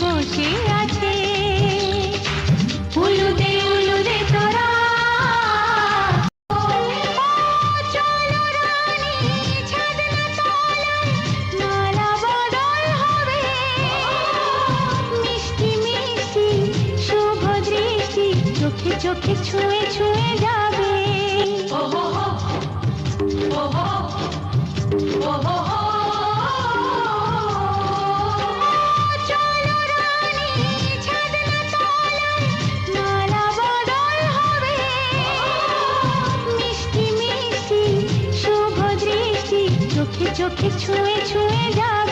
বসে আছে। উলুদে উলুদে তোরা, চলো রানী ছাদনা তলায়, মালা বদল হবে। মিষ্টি মিষ্টি শুভ দৃষ্টি চোখে চোখে ছুঁয়ে ছুঁয়ে যাবে। চলো রানী ছাদনা তলায়, মালা বদল হবে। মিষ্টি মিষ্টি শুভ দৃষ্টি চোখে চোখে ছুঁয়ে ছুঁয়ে যাবে।